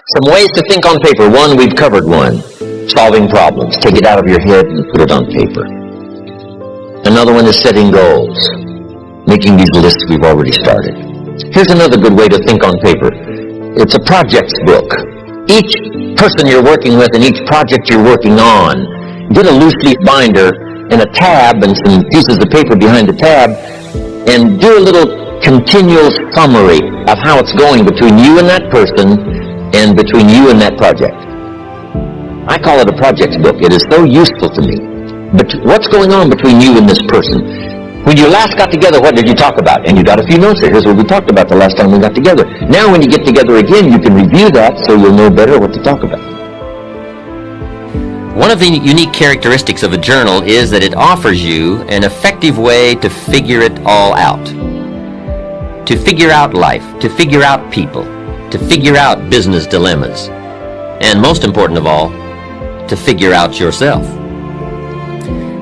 Some ways to think on paper. One, we've covered one. Solving problems. Take it out of your head and put it on paper. Another one is setting goals. Making these lists we've already started. Here's another good way to think on paper. It's a projects book. Each person you're working with and each project you're working on, get a loose leaf binder and a tab and some pieces of paper behind the tab and do a little continual summary of how it's going between you and that person and between you and that project. I call it a projects book. It is so useful to me. But what's going on between you and this person? When you last got together, what did you talk about? And you got a few notes there. Here's what we talked about the last time we got together. Now when you get together again, you can review that so you'll know better what to talk about. One of the unique characteristics of a journal is that it offers you an effective way to figure it all out. To figure out life, to figure out people, to figure out business dilemmas, and most important of all, to figure out yourself.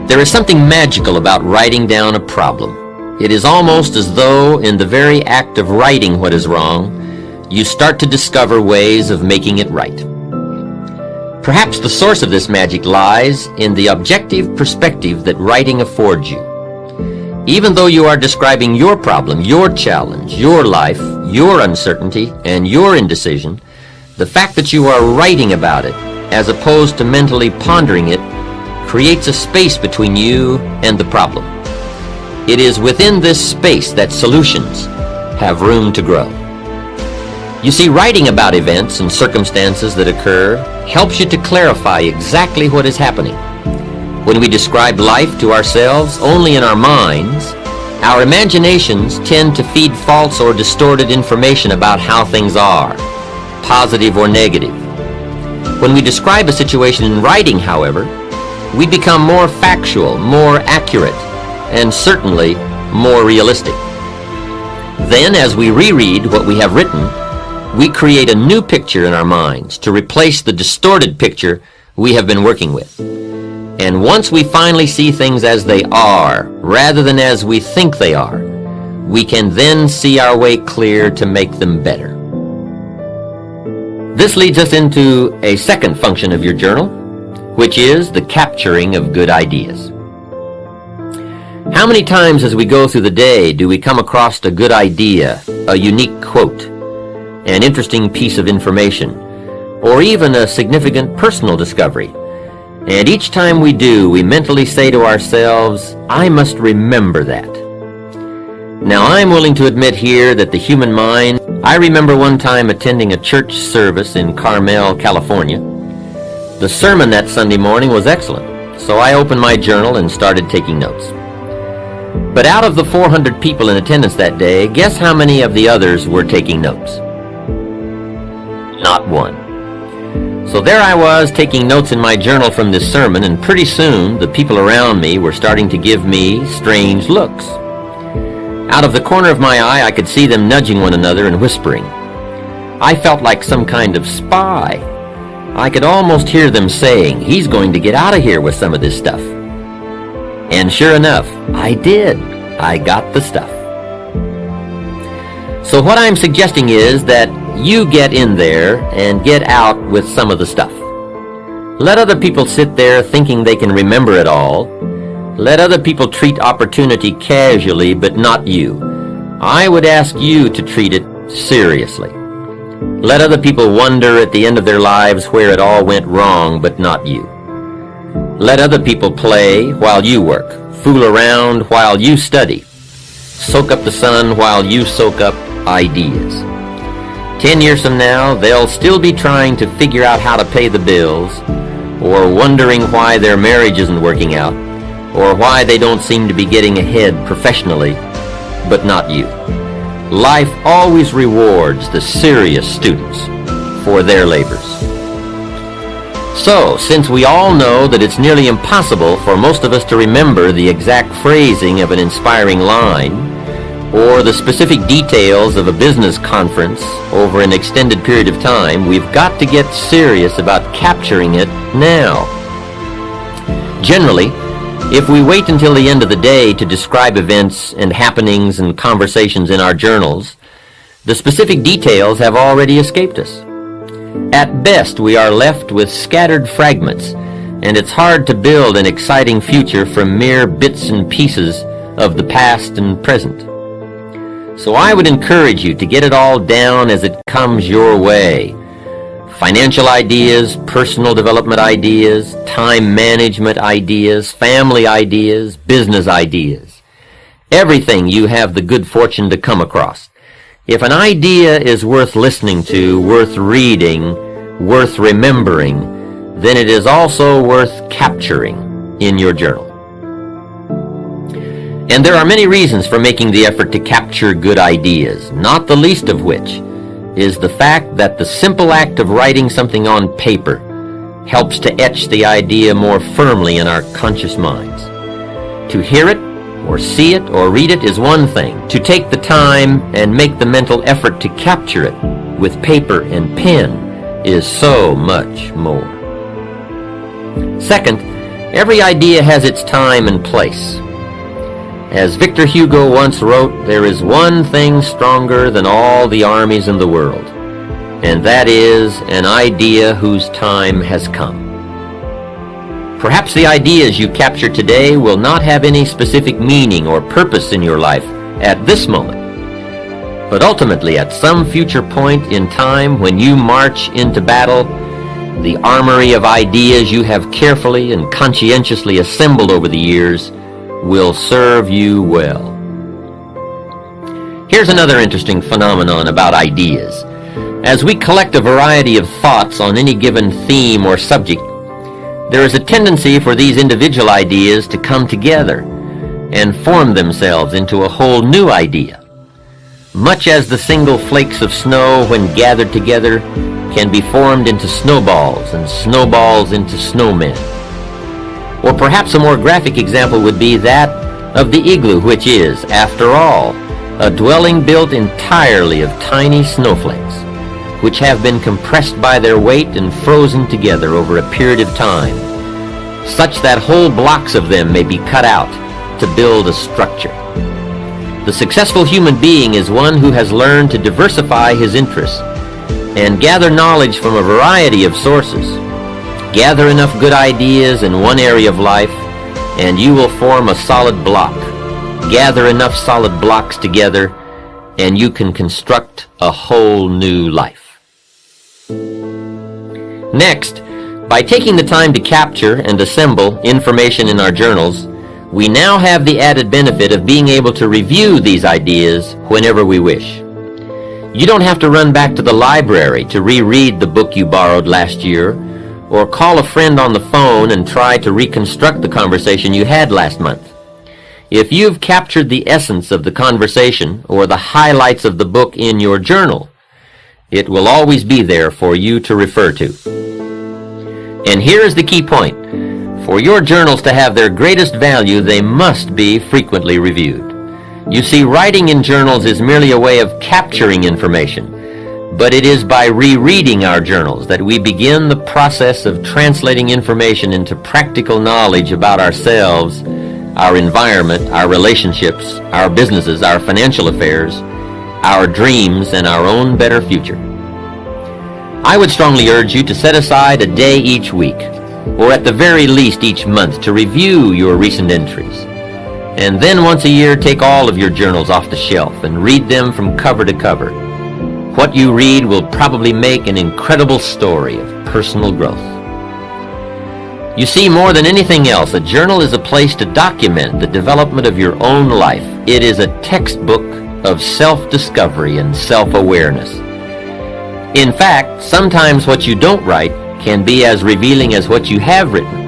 There is something magical about writing down a problem. It is almost as though in the very act of writing what is wrong, you start to discover ways of making it right. Perhaps the source of this magic lies in the objective perspective that writing affords you. Even though you are describing your problem, your challenge, your life, your uncertainty, and your indecision, the fact that you are writing about it, as opposed to mentally pondering it, creates a space between you and the problem. It is within this space that solutions have room to grow. You see, writing about events and circumstances that occur helps you to clarify exactly what is happening. When we describe life to ourselves only in our minds, our imaginations tend to feed false or distorted information about how things are, positive or negative. When we describe a situation in writing, however, we become more factual, more accurate, and certainly more realistic. Then, as we reread what we have written, we create a new picture in our minds to replace the distorted picture we have been working with. And once we finally see things as they are, rather than as we think they are, we can then see our way clear to make them better. This leads us into a second function of your journal, which is the capturing of good ideas. How many times as we go through the day do we come across a good idea, a unique quote, an interesting piece of information, or even a significant personal discovery? And each time we do, we mentally say to ourselves, I must remember that. Now, I'm willing to admit here that the human mind, I remember one time attending a church service in Carmel, California. The sermon that Sunday morning was excellent, so I opened my journal and started taking notes. But out of the 400 people in attendance that day, guess how many of the others were taking notes? Not one. So there I was taking notes in my journal from this sermon, and pretty soon the people around me were starting to give me strange looks. Out of the corner of my eye, I could see them nudging one another and whispering. I felt like some kind of spy. I could almost hear them saying, he's going to get out of here with some of this stuff. And sure enough, I did. I got the stuff. So what I'm suggesting is that you get in there and get out with some of the stuff. Let other people sit there thinking they can remember it all. Let other people treat opportunity casually, but not you. I would ask you to treat it seriously. Let other people wonder at the end of their lives where it all went wrong, but not you. Let other people play while you work, fool around while you study, soak up the sun while you soak up ideas. 10 years from now, they'll still be trying to figure out how to pay the bills, or wondering why their marriage isn't working out, or why they don't seem to be getting ahead professionally, but not you. Life always rewards the serious students for their labors. So, since we all know that it's nearly impossible for most of us to remember the exact phrasing of an inspiring line, or the specific details of a business conference over an extended period of time, we've got to get serious about capturing it now. Generally, if we wait until the end of the day to describe events and happenings and conversations in our journals, the specific details have already escaped us. At best, we are left with scattered fragments, and it's hard to build an exciting future from mere bits and pieces of the past and present. So I would encourage you to get it all down as it comes your way. Financial ideas, personal development ideas, time management ideas, family ideas, business ideas. Everything you have the good fortune to come across. If an idea is worth listening to, worth reading, worth remembering, then it is also worth capturing in your journal. And there are many reasons for making the effort to capture good ideas, not the least of which is the fact that the simple act of writing something on paper helps to etch the idea more firmly in our conscious minds. To hear it, or see it, or read it is one thing. To take the time and make the mental effort to capture it with paper and pen is so much more. Second, every idea has its time and place. As Victor Hugo once wrote, there is one thing stronger than all the armies in the world, and that is an idea whose time has come. Perhaps the ideas you capture today will not have any specific meaning or purpose in your life at this moment, but ultimately at some future point in time when you march into battle, the armory of ideas you have carefully and conscientiously assembled over the years will serve you well. Here's another interesting phenomenon about ideas. As we collect a variety of thoughts on any given theme or subject, there is a tendency for these individual ideas to come together and form themselves into a whole new idea. Much as the single flakes of snow, when gathered together, can be formed into snowballs and snowballs into snowmen. Or perhaps a more graphic example would be that of the igloo, which is, after all, a dwelling built entirely of tiny snowflakes, which have been compressed by their weight and frozen together over a period of time, such that whole blocks of them may be cut out to build a structure. The successful human being is one who has learned to diversify his interests and gather knowledge from a variety of sources. Gather enough good ideas in one area of life, and you will form a solid block. Gather enough solid blocks together, and you can construct a whole new life. Next, by taking the time to capture and assemble information in our journals, we now have the added benefit of being able to review these ideas whenever we wish. You don't have to run back to the library to reread the book you borrowed last year, or call a friend on the phone and try to reconstruct the conversation you had last month. If you've captured the essence of the conversation or the highlights of the book in your journal, it will always be there for you to refer to. And here is the key point. For your journals to have their greatest value, they must be frequently reviewed. You see, writing in journals is merely a way of capturing information, but it is by rereading our journals that we begin the process of translating information into practical knowledge about ourselves, our environment, our relationships, our businesses, our financial affairs, our dreams, and our own better future. I would strongly urge you to set aside a day each week, or at the very least each month, to review your recent entries. And then once a year, take all of your journals off the shelf and read them from cover to cover. What you read will probably make an incredible story of personal growth. You see, more than anything else, a journal is a place to document the development of your own life. It is a textbook of self-discovery and self-awareness. In fact, sometimes what you don't write can be as revealing as what you have written.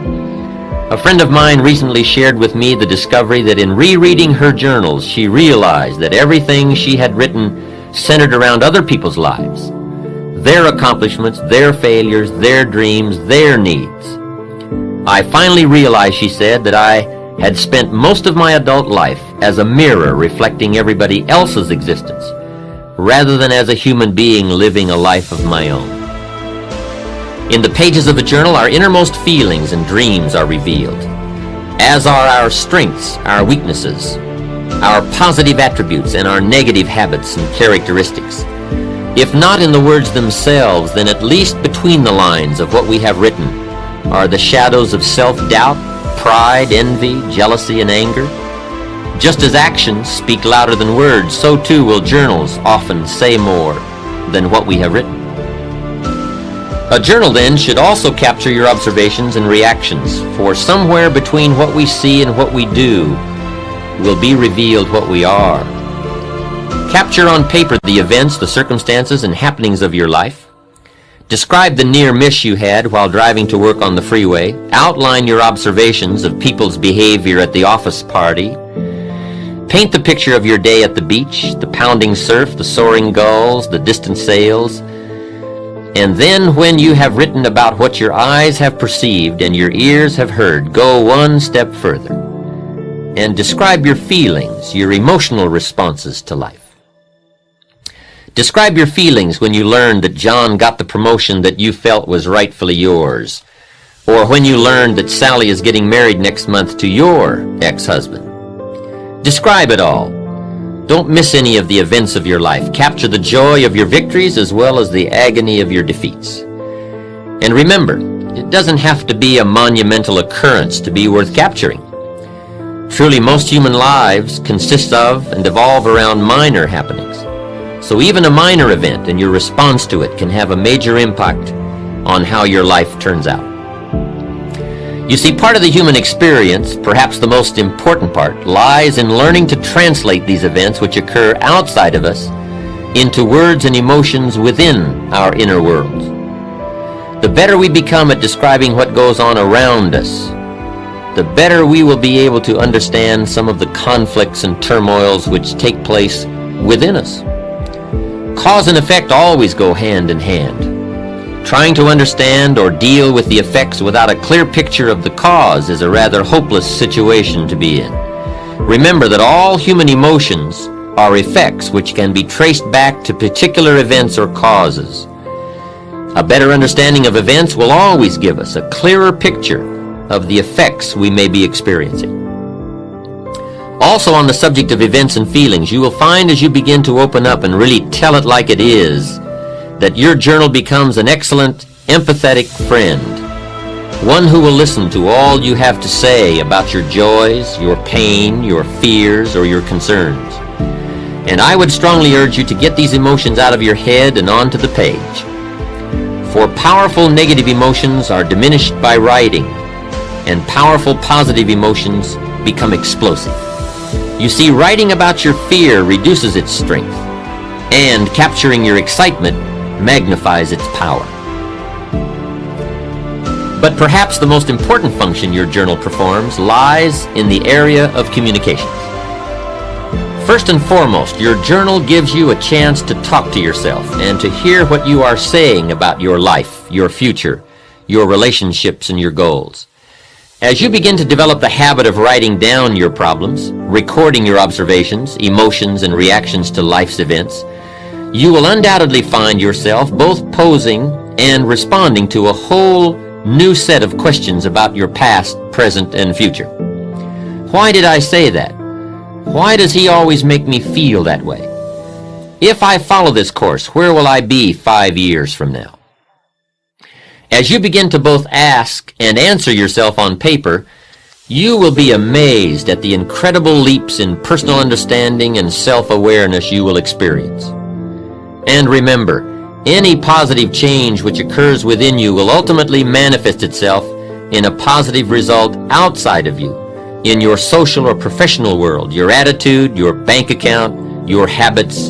A friend of mine recently shared with me the discovery that in rereading her journals, she realized that everything she had written centered around other people's lives, their accomplishments, their failures, their dreams, their needs. I finally realized, she said, that I had spent most of my adult life as a mirror reflecting everybody else's existence, rather than as a human being living a life of my own. In the pages of a journal, our innermost feelings and dreams are revealed, as are our strengths, our weaknesses, our positive attributes, and our negative habits and characteristics. If not in the words themselves, then at least between the lines of what we have written are the shadows of self-doubt, pride, envy, jealousy, and anger. Just as actions speak louder than words, so too will journals often say more than what we have written. A journal, then, should also capture your observations and reactions, for somewhere between what we see and what we do will be revealed what we are. Capture on paper the events, the circumstances, and happenings of your life. Describe the near miss you had while driving to work on the freeway. Outline your observations of people's behavior at the office party. Paint the picture of your day at the beach, the pounding surf, the soaring gulls, the distant sails. And then, when you have written about what your eyes have perceived and your ears have heard, go one step further and describe your feelings, your emotional responses to life. Describe your feelings when you learned that John got the promotion that you felt was rightfully yours, or when you learned that Sally is getting married next month to your ex-husband. Describe it all. Don't miss any of the events of your life. Capture the joy of your victories as well as the agony of your defeats. And remember, it doesn't have to be a monumental occurrence to be worth capturing. Truly, most human lives consist of and evolve around minor happenings. So even a minor event and your response to it can have a major impact on how your life turns out. You see, part of the human experience, perhaps the most important part, lies in learning to translate these events which occur outside of us into words and emotions within our inner worlds. The better we become at describing what goes on around us, the better we will be able to understand some of the conflicts and turmoils which take place within us. Cause and effect always go hand in hand. Trying to understand or deal with the effects without a clear picture of the cause is a rather hopeless situation to be in. Remember that all human emotions are effects which can be traced back to particular events or causes. A better understanding of events will always give us a clearer picture of the effects we may be experiencing. Also, on the subject of events and feelings, you will find as you begin to open up and really tell it like it is, that your journal becomes an excellent, empathetic friend, one who will listen to all you have to say about your joys, your pain, your fears, or your concerns. And I would strongly urge you to get these emotions out of your head and onto the page. For powerful negative emotions are diminished by writing, and powerful positive emotions become explosive. You see, writing about your fear reduces its strength, and capturing your excitement magnifies its power. But perhaps the most important function your journal performs lies in the area of communications. First and foremost, your journal gives you a chance to talk to yourself and to hear what you are saying about your life, your future, your relationships, and your goals. As you begin to develop the habit of writing down your problems, recording your observations, emotions, and reactions to life's events, you will undoubtedly find yourself both posing and responding to a whole new set of questions about your past, present, and future. Why did I say that? Why does he always make me feel that way? If I follow this course, where will I be 5 years from now? As you begin to both ask and answer yourself on paper, you will be amazed at the incredible leaps in personal understanding and self-awareness you will experience. And remember, any positive change which occurs within you will ultimately manifest itself in a positive result outside of you, in your social or professional world, your attitude, your bank account, your habits,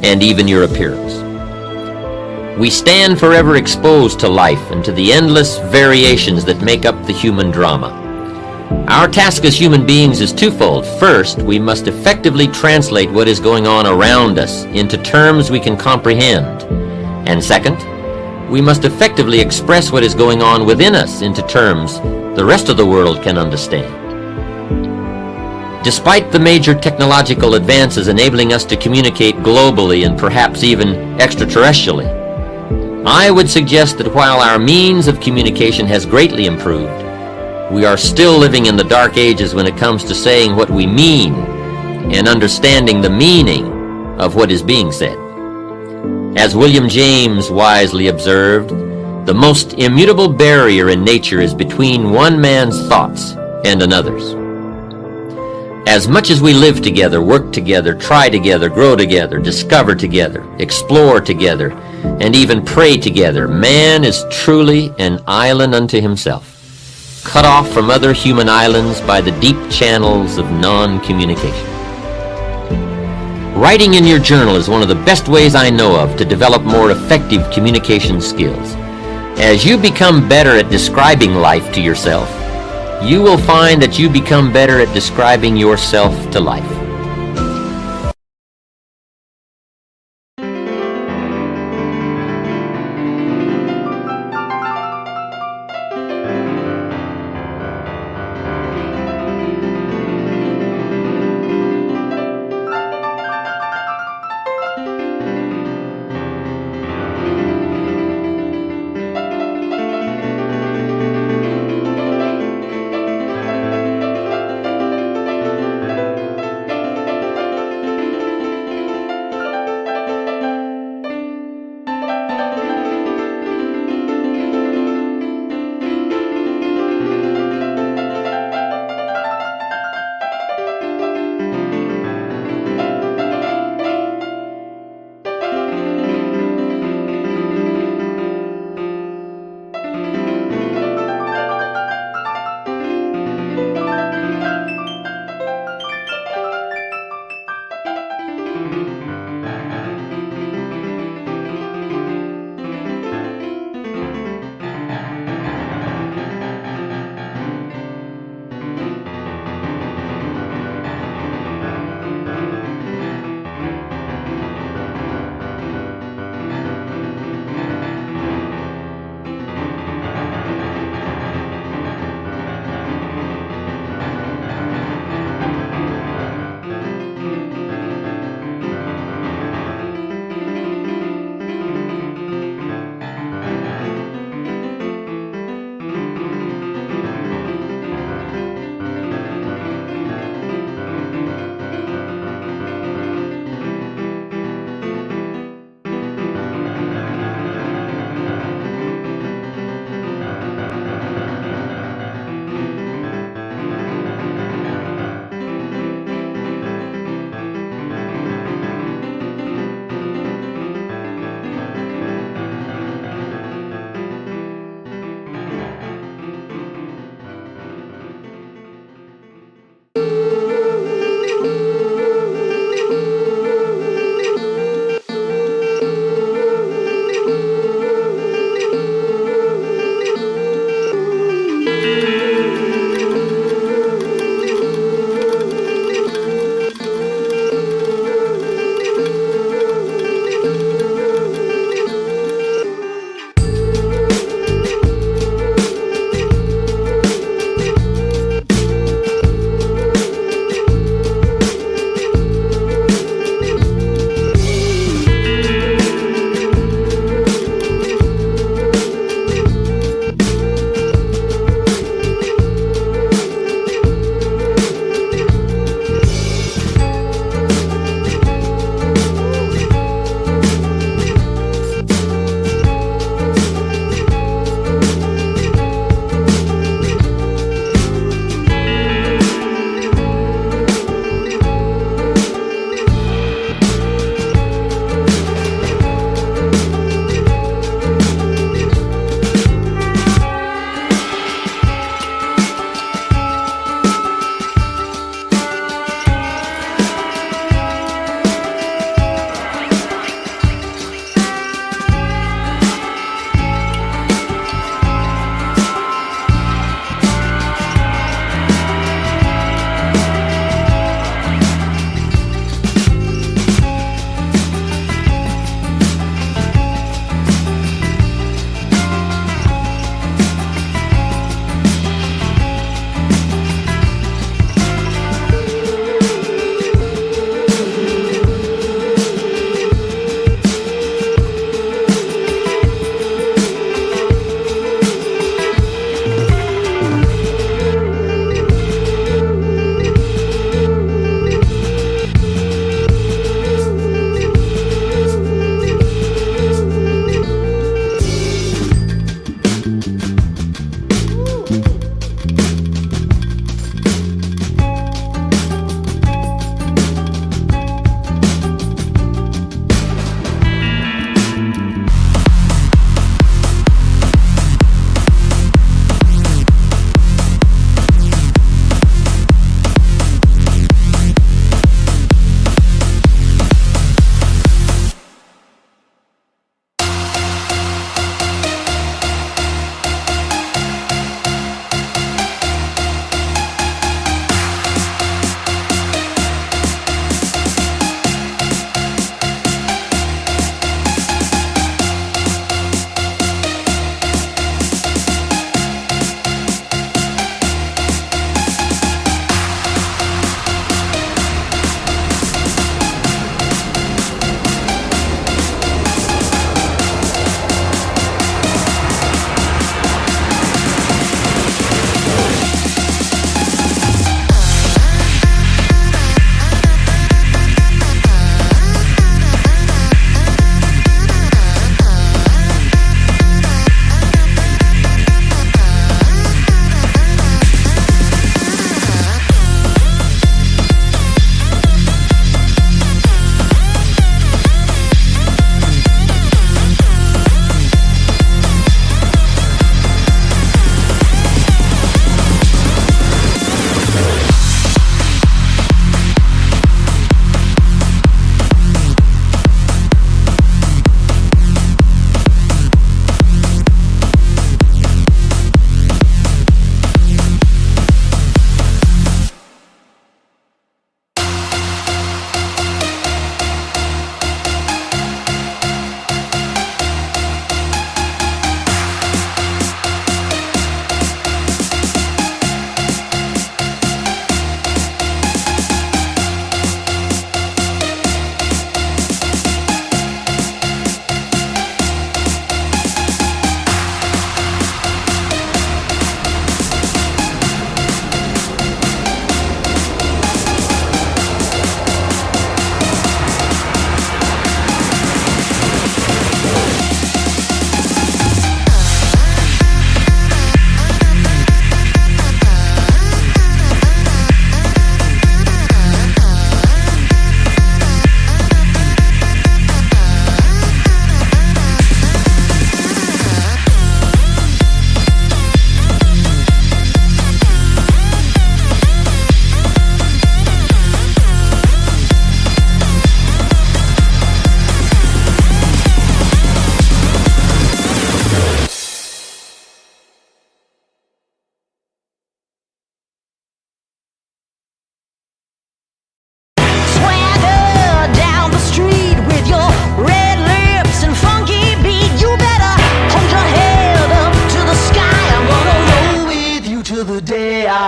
and even your appearance. We stand forever exposed to life and to the endless variations that make up the human drama. Our task as human beings is twofold. First, we must effectively translate what is going on around us into terms we can comprehend. And second, we must effectively express what is going on within us into terms the rest of the world can understand. Despite the major technological advances enabling us to communicate globally and perhaps even extraterrestrially, I would suggest that while our means of communication has greatly improved, we are still living in the dark ages when it comes to saying what we mean and understanding the meaning of what is being said. As William James wisely observed, the most immutable barrier in nature is between one man's thoughts and another's. As much as we live together, work together, try together, grow together, discover together, explore together, and even pray together, man is truly an island unto himself, cut off from other human islands by the deep channels of non-communication. Writing in your journal is one of the best ways I know of to develop more effective communication skills. As you become better at describing life to yourself, you will find that you become better at describing yourself to life.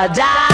die.